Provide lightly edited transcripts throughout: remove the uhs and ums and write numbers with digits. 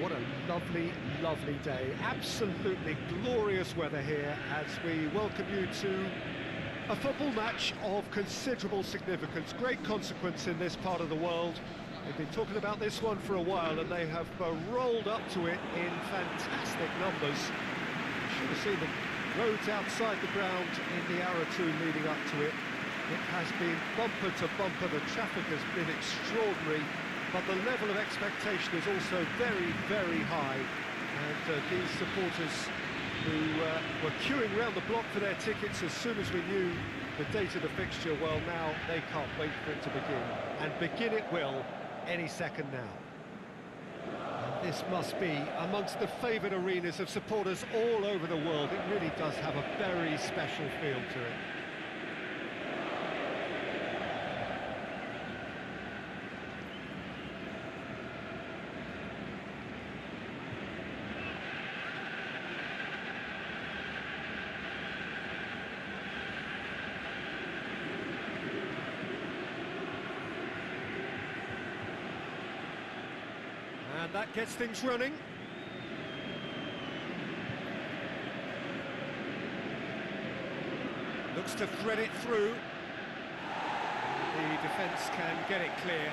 What a lovely, lovely day. Absolutely glorious weather here as we welcome you to a football match of considerable significance, great consequence in this part of the world. They've been talking about this one for a while and they have rolled up to it in fantastic numbers. You should have seen the roads outside the ground in the hour or two leading up to it. It has been bumper to bumper, the traffic has been extraordinary, but the level of expectation is also very, very high. And these supporters who were queuing around the block for their tickets as soon as we knew the date of the fixture, well, now they can't wait for it to begin. And begin it will any second now. And this must be amongst the favoured arenas of supporters all over the world. It really does have a very special feel to it. And that gets things running. Looks to thread it through. The defence can get it clear.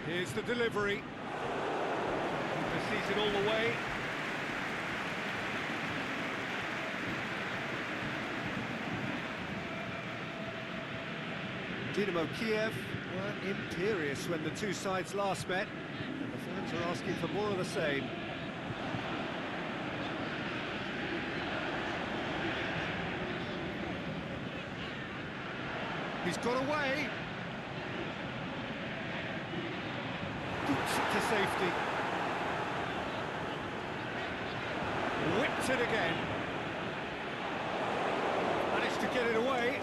Here's the delivery. He sees it all the way. Dynamo Kiev were imperious when the two sides last met, and the fans are asking for more of the same. He's got away. Boots it to safety. Whipped it again. Managed to get it away.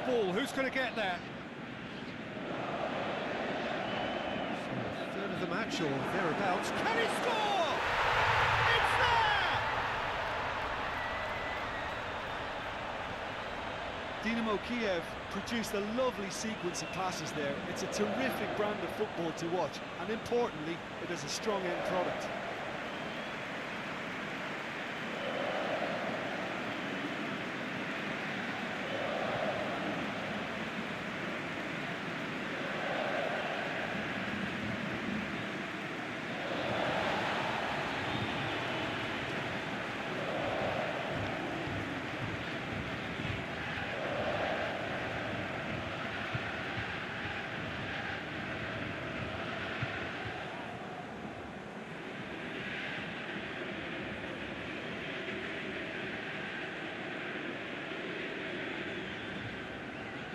Ball, who's going to get there? So, third of the match or thereabouts. Can he score? It's there! Dynamo Kiev produced a lovely sequence of passes there. It's a terrific brand of football to watch, and importantly, it is a strong end product.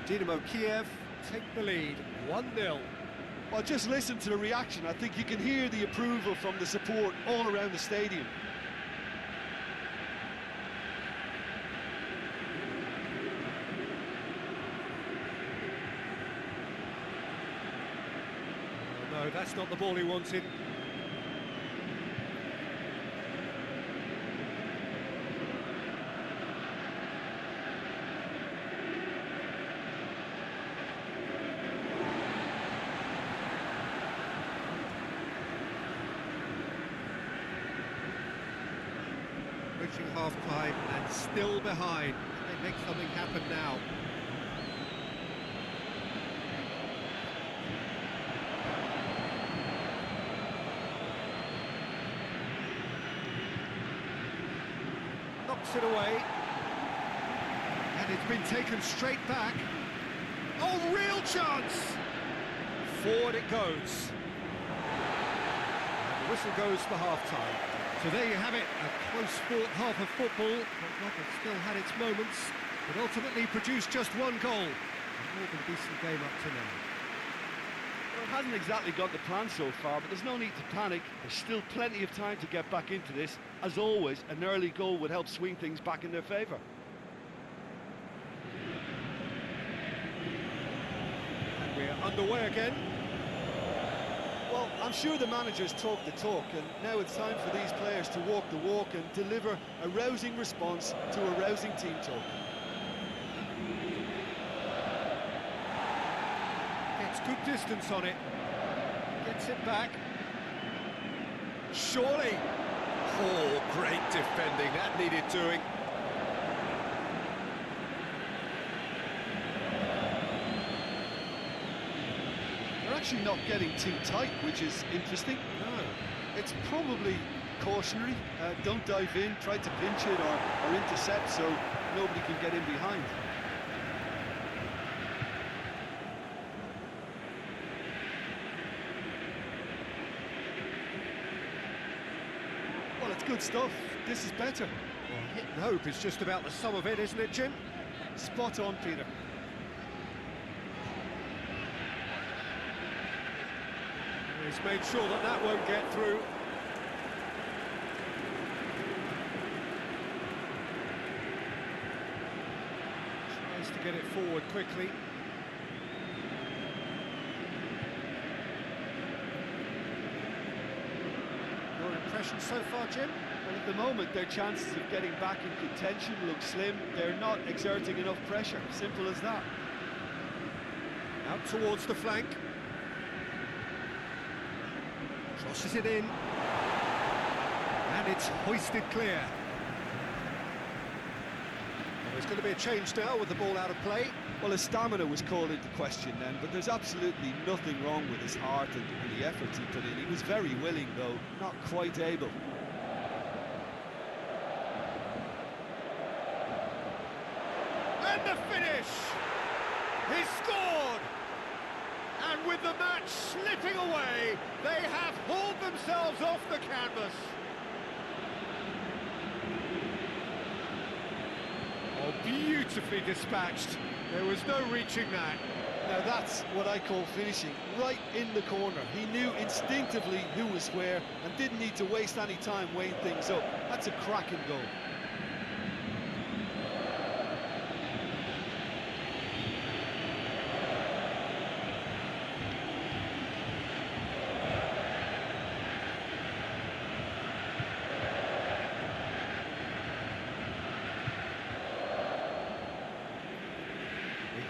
Dynamo Kiev take the lead, 1-0. Well, just listen to the reaction. I think you can hear the approval from the support all around the stadium. Oh, no, that's not the ball he wanted. Reaching half-time and still behind. Can they make something happen now? Knocks it away. And it's been taken straight back. Oh, real chance! Forward it goes. And the whistle goes for half-time. So there you have it, a close-fought half of football. But has still had its moments, but ultimately produced just one goal. And more than a decent game up to now. Well, it hasn't exactly got the plan so far, but there's no need to panic. There's still plenty of time to get back into this. As always, an early goal would help swing things back in their favour. And we're underway again. Well, I'm sure the managers talk the talk, and now it's time for these players to walk the walk and deliver a rousing response to a rousing team talk. Gets good distance on it. Gets it back. Surely. Oh, great defending, that needed doing. They're actually not getting too tight, which is interesting. No. It's probably cautionary. Don't dive in, try to pinch it or intercept so nobody can get in behind. Well, it's good stuff. This is better. Well, hit and hope is just about the sum of it, isn't it, Jim? Spot on, Peter. He's made sure that that won't get through. Tries to get it forward quickly. Your impression so far, Jim? Well, at the moment, their chances of getting back in contention look slim. They're not exerting enough pressure. Simple as that. Out towards the flank. Crosses it in. And it's hoisted clear. Well, there's going to be a change now with the ball out of play. Well, his stamina was called into question then, but there's absolutely nothing wrong with his heart and the efforts he put in. He was very willing, though, not quite able. And the finish! He's scored! And with the match slipping away, they have hauled themselves off the canvas. Oh, beautifully dispatched. There was no reaching that. Now that's what I call finishing, right in the corner. He knew instinctively who was where and didn't need to waste any time weighing things up. That's a cracking goal.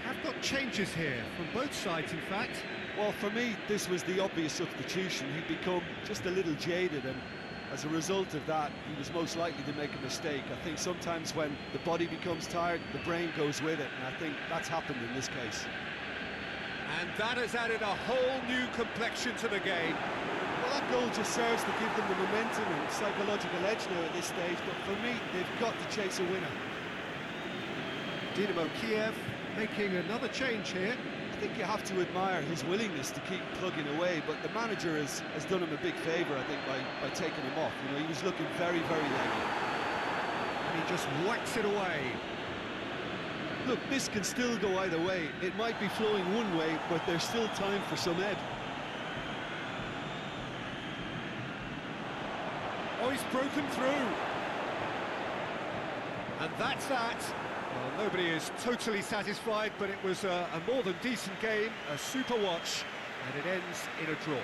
Have got changes here from both sides, in fact. Well, for me, this was the obvious substitution. He'd become just a little jaded, and as a result of that, he was most likely to make a mistake. I think sometimes when the body becomes tired, the brain goes with it, and I think that's happened in this case. And that has added a whole new complexion to the game. Well, that goal just serves to give them the momentum and psychological edge now at this stage, but for me, they've got to chase a winner. Dynamo Kiev making another change here. I think you have to admire his willingness to keep plugging away, but the manager has done him a big favour, I think, by taking him off. You know, he was looking very, very leggy. And he just whacks it away. Look, this can still go either way. It might be flowing one way, but there's still time for some ebb. Oh, he's broken through. And that's that. Well, nobody is totally satisfied, but it was a more than decent game, a super watch, and it ends in a draw.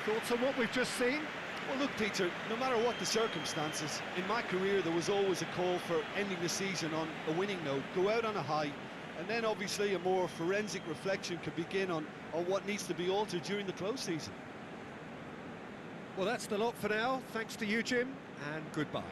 Thoughts on what we've just seen? Well, look, Peter, no matter what the circumstances, in my career there was always a call for ending the season on a winning note, go out on a high, and then obviously a more forensic reflection could begin on what needs to be altered during the close season. Well, that's the lot for now. Thanks to you, Jim, and goodbye.